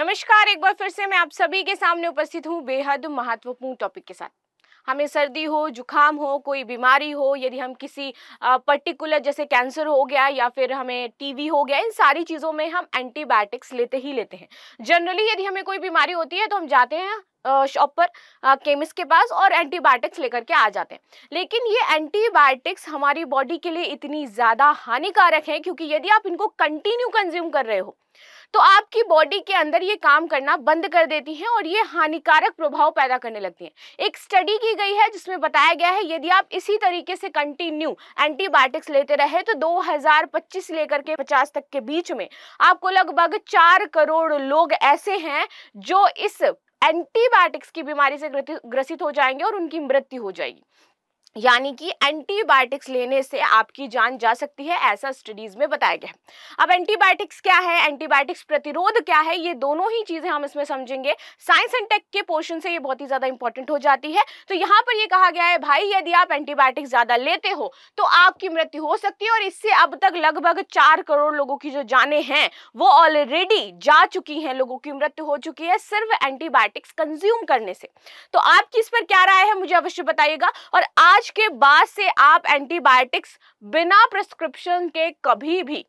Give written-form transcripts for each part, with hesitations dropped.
नमस्कार, एक बार फिर से मैं आप सभी के सामने उपस्थित हूँ बेहद महत्वपूर्ण टॉपिक के साथ। हमें सर्दी हो, जुकाम हो, कोई बीमारी हो, यदि हम किसी पर्टिकुलर जैसे कैंसर हो गया या फिर हमें टीबी हो गया, इन सारी चीज़ों में हम एंटीबायोटिक्स लेते ही लेते हैं। जनरली यदि हमें कोई बीमारी होती है तो हम जाते हैं शॉप पर, केमिस्ट के पास, और एंटीबायोटिक्स लेकर के आ जाते हैं। लेकिन ये एंटीबायोटिक्स हमारी बॉडी के लिए इतनी ज़्यादा हानिकारक है क्योंकि यदि आप इनको कंटिन्यू कंज्यूम कर रहे हो तो आपकी बॉडी के अंदर ये काम करना बंद कर देती हैं और ये हानिकारक प्रभाव पैदा करने लगती हैं। एक स्टडी की गई है जिसमें बताया गया है यदि आप इसी तरीके से कंटिन्यू एंटीबायोटिक्स लेते रहे तो 2025 से लेकर के 50 तक के बीच में आपको लगभग 4 करोड़ लोग ऐसे हैं जो इस एंटीबायोटिक्स की बीमारी से ग्रसित हो जाएंगे और उनकी मृत्यु हो जाएगी। यानी कि एंटीबायोटिक्स लेने से आपकी जान जा सकती है, ऐसा स्टडीज में बताया गया है। अब एंटीबायोटिक्स क्या है, एंटीबायोटिक्स प्रतिरोध क्या है, ये दोनों ही चीजें हम इसमें समझेंगे। साइंस एंड टेक के पोर्शन से ये बहुत ही ज्यादा इंपॉर्टेंट हो जाती है। तो यहाँ पर ये कहा गया है भाई यदि आप एंटीबायोटिक्स ज्यादा लेते हो तो आपकी मृत्यु हो सकती है, और इससे अब तक लगभग 4 करोड़ लोगों की जो जानें हैं वो ऑलरेडी जा चुकी हैं, लोगों की मृत्यु हो चुकी है सिर्फ एंटीबायोटिक्स कंज्यूम करने से। तो आपकी इस पर क्या राय है मुझे अवश्य बताइएगा। और आज के बाद से आप एंटीबायोटिक्स बिना प्रिस्क्रिप्शन के कभी भी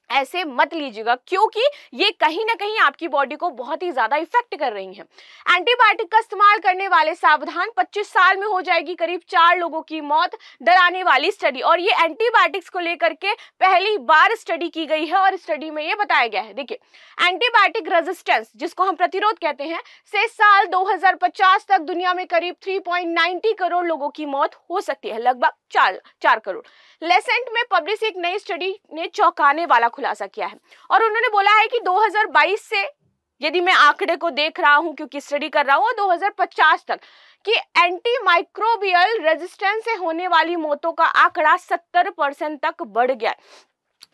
ऐसे मत लीजिएगा, क्योंकि ये कहीं ना कहीं आपकी बॉडी को बहुत ही ज्यादा इफेक्ट कर रही हैं। एंटीबायोटिक का इस्तेमाल करने वाले सावधान, 25 साल में हो जाएगी करीब 4 लोगों की मौत, डराने वाली स्टडी। और ये एंटीबायोटिक्स को लेकर के पहली बार स्टडी की गई है और स्टडी में ये बताया गया है, देखिए एंटीबायोटिक रेजिस्टेंस जिसको हम प्रतिरोध कहते हैं से साल 2050 तक दुनिया में करीब 3.90 करोड़ लोगों की मौत हो सकती है, लगभग 4 करोड़। लेसेंट में पब्लिश एक नई स्टडी ने चौंकाने वाला खुलासा किया है और उन्होंने बोला है कि 2022 से, यदि मैं आंकड़े को देख रहा हूं क्योंकि स्टडी कर रहा हूं, 2050 तक कि एंटी माइक्रोबियल रेजिस्टेंस से होने वाली मौतों का आंकड़ा 70% तक बढ़ गया है।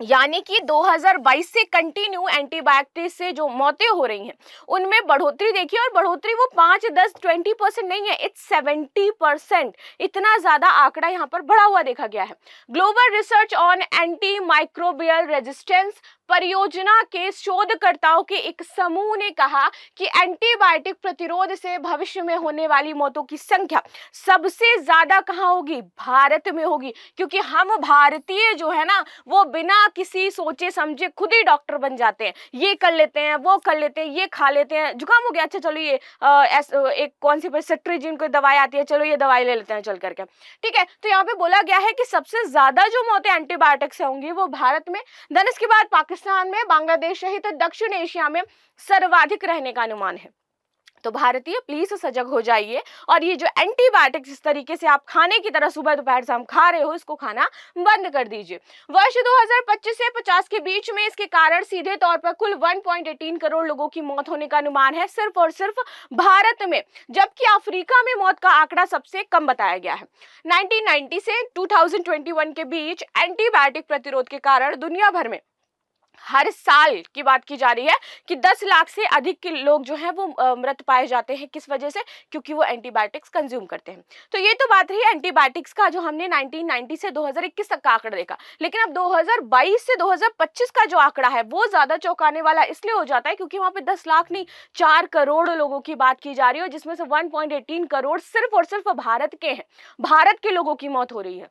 यानी कि 2022 से कंटिन्यू एंटीबायोटिक्स से जो मौतें हो रही हैं उनमें बढ़ोतरी देखिए, और बढ़ोतरी वो 5, 10, 20% नहीं है, इट्स 70%। इतना ज्यादा आंकड़ा यहाँ पर बढ़ा हुआ देखा गया है। Global research on anti microbial resistance परियोजना के शोधकर्ताओं के एक समूह ने कहा कि एंटीबायोटिक प्रतिरोध से भविष्य में होने वाली मौतों की संख्या सबसे ज्यादा कहां होगी, भारत में होगी। क्योंकि हम भारतीय जो है ना वो बिना किसी सोचे समझे खुद ही डॉक्टर बन जाते हैं, ये कर लेते हैं, वो कर लेते हैं, ये खा लेते हैं, जुकाम हो गया, अच्छा चलो ये एक कौन सी सेट्रिजिन कोई दवाई आती है, चलो ये दवाई ले लेते हैं चल करके, ठीक है। तो यहाँ पे बोला गया है कि सबसे ज्यादा जो मौतें एंटीबायोटिक से होंगी वो भारत में, देन इसके बाद पाकिस्तान में, बांग्लादेश सहित दक्षिण एशिया में सर्वाधिक रहने का अनुमान है। तो भारतीय प्लीज सजग हो जाइए और ये जो एंटीबायोटिक्स इस तरीके से आप खाने की तरह सुबह दोपहर शाम खा रहे हो, इसको खाना बंद कर दीजिए। वर्ष 2025 से 50 के बीच में इसके कारण सीधे तौर पर कुल 1.18 करोड़ लोगों की मौत होने का अनुमान है सिर्फ और सिर्फ भारत में, जबकि अफ्रीका में मौत का आंकड़ा सबसे कम बताया गया है। 1990 से 2021 के बीच एंटीबायोटिक प्रतिरोध के कारण दुनिया भर में हर साल की बात की जा रही है कि 10 लाख से अधिक के लोग जो हैं वो मृत पाए जाते हैं। किस वजह से? क्योंकि वो एंटीबायोटिक्स कंज्यूम करते हैं। तो ये तो बात रही एंटीबायोटिक्स का जो हमने 1990 से 2021 तक का आंकड़ा देखा, लेकिन अब 2022 से 2025 का जो आंकड़ा है वो ज्यादा चौंकाने वाला इसलिए हो जाता है क्योंकि वहां पे 10 लाख नहीं 4 करोड़ लोगों की बात की जा रही है, जिसमें से 1.18 करोड़ सिर्फ और सिर्फ भारत के हैं, भारत के लोगों की मौत हो रही है।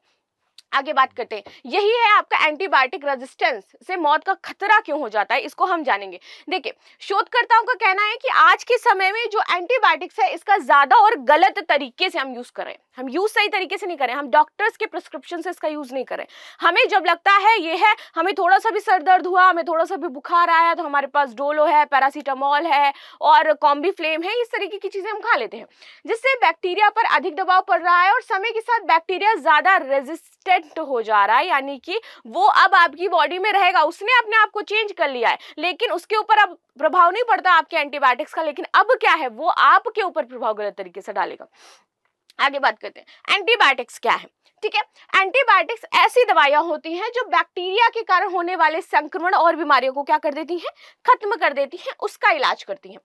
आगे बात करते हैं, यही है आपका एंटीबायोटिक रेजिस्टेंस से मौत का खतरा क्यों हो जाता है, इसको हम जानेंगे। देखिए शोधकर्ताओं का कहना है कि आज के समय में जो एंटीबायोटिक्स है इसका ज्यादा और गलत तरीके से हम यूज करें, हम यूज सही तरीके से नहीं करें, हम डॉक्टर्स के प्रिस्क्रिप्शन से इसका यूज नहीं करें। हमें जब लगता है ये है, हमें थोड़ा सा भी सर दर्द हुआ, हमें थोड़ा सा भी बुखार आया तो हमारे पास डोलो है, पैरासीटामोल है और कॉम्बीफ्लेम है, इस तरीके की चीजें हम खा लेते हैं, जिससे बैक्टीरिया पर अधिक दबाव पड़ रहा है और समय के साथ बैक्टीरिया ज्यादा रेजिस्टेंट हो जा रहा है। यानी कि वो अब आपकी बॉडी में रहेगा, उसने अपने आप को चेंज कर लिया है, लेकिन उसके ऊपर अब प्रभाव नहीं पड़ता आपके एंटीबायोटिक्स का, लेकिन अब क्या है वो आपके ऊपर प्रभाव गलत तरीके से डालेगा। आगे बात करते हैं एंटीबायोटिक्स क्या है। ठीक है, एंटीबायोटिक्स ऐसी दवाइयां होती हैं जो बैक्टीरिया के कारण होने वाले संक्रमण और बीमारियों को क्या कर देती हैं, खत्म कर देती हैं, उसका इलाज करती हैं।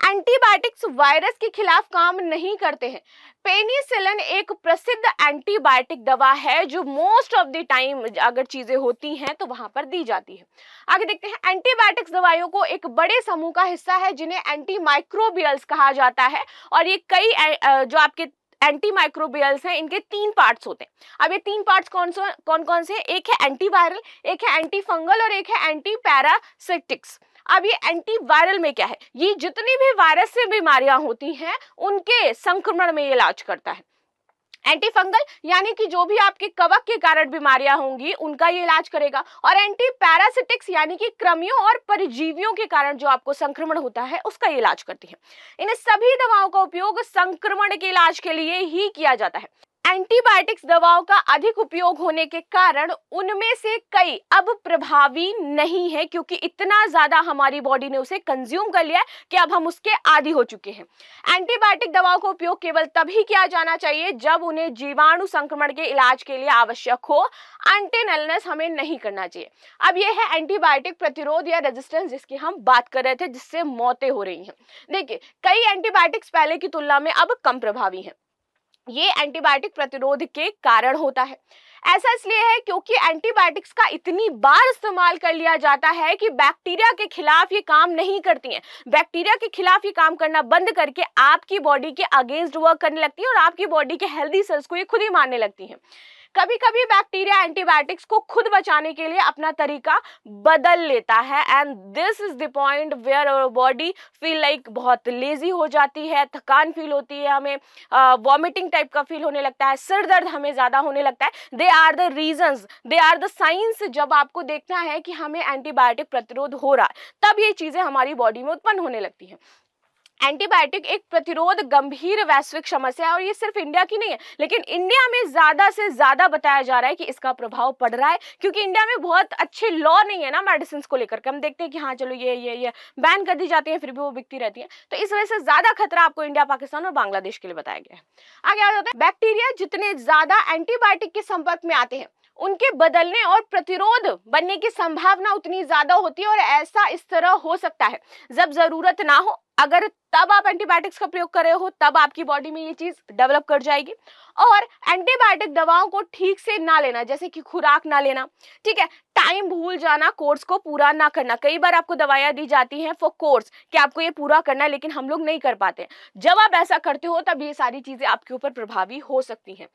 एंटीबायोटिक्स वायरस के खिलाफ काम नहीं करते हैं। पेनिसिलिन एक प्रसिद्ध एंटीबायोटिक दवा है जो मोस्ट ऑफ द टाइम अगर चीजें होती हैं तो वहां पर दी जाती है। आगे देखते हैं, एंटीबायोटिक्स दवाइयों को एक बड़े समूह का हिस्सा है जिन्हें एंटीमाइक्रोबियल्स कहा जाता है, और ये कई जो आपके एंटीमाइक्रोबियल्स हैं इनके 3 पार्ट्स होते हैं। अब ये 3 पार्ट्स कौन कौन से हैं, एक है एंटीवायरल, एक है एंटी फंगल और एक है एंटी पैरासिटिक्स। अब ये एंटीवायरल में क्या है, ये जितनी भी वायरस से बीमारियां होती हैं उनके संक्रमण में ये इलाज करता है। एंटी फंगल यानी कि जो भी आपके कवक के कारण बीमारियां होंगी उनका ये इलाज करेगा, और एंटी पैरासिटिक्स यानी कि कृमियों और परजीवियों के कारण जो आपको संक्रमण होता है उसका ये इलाज करती है। इन सभी दवाओं का उपयोग संक्रमण के इलाज के लिए ही किया जाता है। एंटीबायोटिक्स दवाओं का अधिक उपयोग होने के कारण उनमें से कई अब प्रभावी नहीं है, क्योंकि इतना ज्यादा हमारी बॉडी ने उसे कंज्यूम कर लिया है कि अब हम उसके आदी हो चुके हैं। एंटीबायोटिक दवाओं का उपयोग केवल तभी किया जाना चाहिए जब उन्हें जीवाणु संक्रमण के इलाज के लिए आवश्यक हो, अनटिल इलनेस हमें नहीं करना चाहिए। अब यह है एंटीबायोटिक प्रतिरोध या रेजिस्टेंस जिसकी हम बात कर रहे थे, जिससे मौतें हो रही हैं। देखिए, कई एंटीबायोटिक्स पहले की तुलना में अब कम प्रभावी हैं। ये एंटीबायोटिक प्रतिरोध के कारण होता है। ऐसा इसलिए है क्योंकि एंटीबायोटिक्स का इतनी बार इस्तेमाल कर लिया जाता है कि बैक्टीरिया के खिलाफ ये काम नहीं करती हैं। बैक्टीरिया के खिलाफ ये काम करना बंद करके आपकी बॉडी के अगेंस्ट वर्क करने लगती है और आपकी बॉडी के हेल्दी सेल्स को ये खुद ही मारने लगती हैं। कभी कभी बैक्टीरिया एंटीबायोटिक्स को खुद बचाने के लिए अपना तरीका बदल लेता है, and this is the point where our body feel like बहुत लेजी हो जाती है, थकान फील होती है, हमें वॉमिटिंग टाइप का फील होने लगता है, सिर दर्द हमें ज्यादा होने लगता है। They are the reasons, they are the science. जब आपको देखना है कि हमें एंटीबायोटिक प्रतिरोध हो रहा है तब ये चीजें हमारी बॉडी में उत्पन्न होने लगती हैं। एंटीबायोटिक एक प्रतिरोध गंभीर वैश्विक समस्या है, और ये सिर्फ इंडिया की नहीं है, लेकिन इंडिया में ज्यादा से ज्यादा बताया जा रहा है कि इसका प्रभाव पड़ रहा है, क्योंकि इंडिया में बहुत अच्छे लॉ नहीं है ना मेडिसिन को लेकर के। हम देखते हैं कि हाँ चलो ये बैन कर दी जाती है, फिर भी वो बिकती रहती है, तो इस वजह से ज्यादा खतरा आपको इंडिया, पाकिस्तान और बांग्लादेश के लिए बताया गया है। आगे आ जाते हैं, बैक्टीरिया जितने ज्यादा एंटीबायोटिक के संपर्क में आते हैं उनके बदलने और प्रतिरोध बनने की संभावना उतनी ज्यादा होती है, और ऐसा इस तरह हो सकता है जब जरूरत ना हो, अगर तब आप एंटीबायोटिक्स का प्रयोग कर रहे हो तब आपकी बॉडी में ये चीज डेवलप कर जाएगी। और एंटीबायोटिक दवाओं को ठीक से ना लेना, जैसे कि खुराक ना लेना, ठीक है, टाइम भूल जाना, कोर्स को पूरा ना करना। कई बार आपको दवाइयां दी जाती हैं फॉर कोर्स कि आपको ये पूरा करना है, लेकिन हम लोग नहीं कर पाते। जब आप ऐसा करते हो तब ये सारी चीजें आपके ऊपर प्रभावी हो सकती हैं।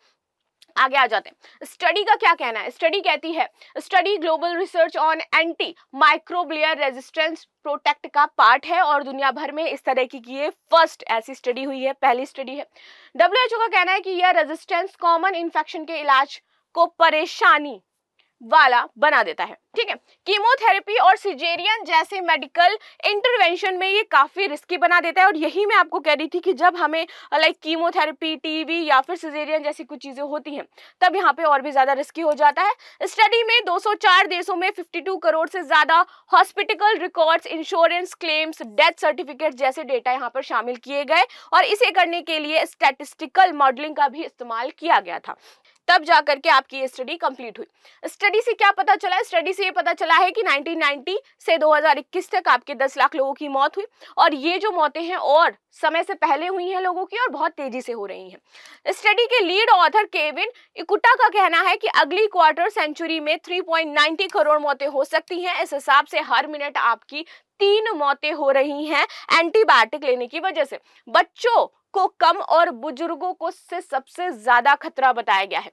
आगे आ जाते हैं, स्टडी का क्या कहना है। स्टडी कहती है, study global research on anti microbial resistance protect का पार्ट है, और दुनिया भर में इस तरह की ये फर्स्ट ऐसी स्टडी हुई है, पहली स्टडी है। WHO का कहना है कि यह रेजिस्टेंस कॉमन इन्फेक्शन के इलाज को परेशानी वाला बना देता है। ठीक है, कीमोथेरेपी और सिजेरियन जैसे मेडिकल इंटरवेंशन में ये काफी रिस्की बना देता है, और यही मैं आपको कह रही थी कि जब हमें लाइक कीमोथेरेपी, टीवी या फिर सिजेरियन जैसी कुछ चीजें होती हैं तब यहाँ पे और भी ज्यादा रिस्की हो जाता है। स्टडी में 204 देशों में 52 करोड़ से ज्यादा hospital records, insurance claims, death certificate जैसे डेटा यहाँ पर शामिल किए गए, और इसे करने के लिए स्टैटिस्टिकल मॉडलिंग का भी इस्तेमाल किया गया था, तब जाकर के आपकी ये स्टडी कंप्लीट हुई। स्टडी से क्या पता चला? स्टडी से ये पता चला है कि 1990 से 2021 तक आपके 10 लाख लोगों की मौत हुई, और ये जो मौतें हैं और समय से पहले हुई हैं लोगों की, और बहुत तेजी से हो रही हैं। स्टडी के लीड ऑथर केविन इकुटा का कहना है कि अगली क्वार्टर सेंचुरी में 3.90 करोड़ मौतें हो सकती हैं। इस हिसाब से हर मिनट आपकी 3 मौतें हो रही हैं एंटीबायोटिक लेने की वजह से। बच्चों को कम और बुजुर्गों को से सबसे ज्यादा खतरा बताया गया है।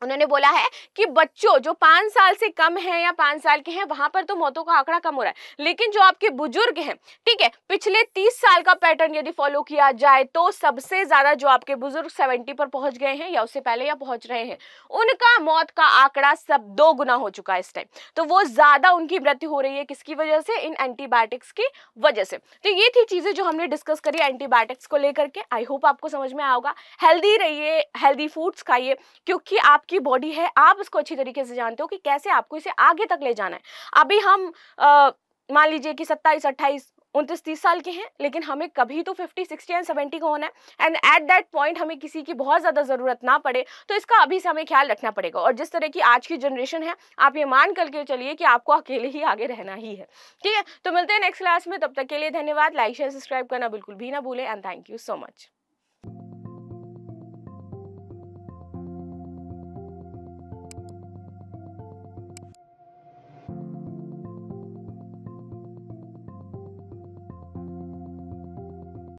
उन्होंने बोला है कि बच्चों जो 5 साल से कम हैं या 5 साल के हैं वहां पर तो मौतों का आंकड़ा कम हो रहा है, लेकिन जो आपके बुजुर्ग हैं, ठीक है, पिछले 30 साल का पैटर्न यदि फॉलो किया जाए तो सबसे ज्यादा जो आपके बुजुर्ग 70 पर पहुंच गए हैं या उससे पहले या पहुंच रहे हैं, उनका मौत का आंकड़ा सब 2 गुना हो चुका है इस टाइम। तो वो ज्यादा उनकी मृत्यु हो रही है, किसकी वजह से? इन एंटीबायोटिक्स की वजह से। तो ये थी चीजें जो हमने डिस्कस करी एंटीबायोटिक्स को लेकर के। आई होप आपको समझ में आया होगा। हेल्दी रहिए, हेल्दी फूड्स खाइए, क्योंकि आपकी बॉडी है, आप इसको अच्छी तरीके से जानते हो कि कैसे आपको इसे आगे तक ले जाना है। अभी हम मान लीजिए कि 27, 28 29-30 साल के हैं, लेकिन हमें कभी तो 50, 60 एंड 70 का होना है, एंड एट दैट पॉइंट हमें किसी की बहुत ज़्यादा ज़रूरत ना पड़े, तो इसका अभी से हमें ख्याल रखना पड़ेगा। और जिस तरह की आज की जनरेशन है, आप ये मान करके चलिए कि आपको अकेले ही आगे रहना ही है। ठीक है, तो मिलते हैं नेक्स्ट क्लास में, तब तक के लिए धन्यवाद। लाइक शेयर सब्सक्राइब करना बिल्कुल भी ना भूलें, and thank you so much.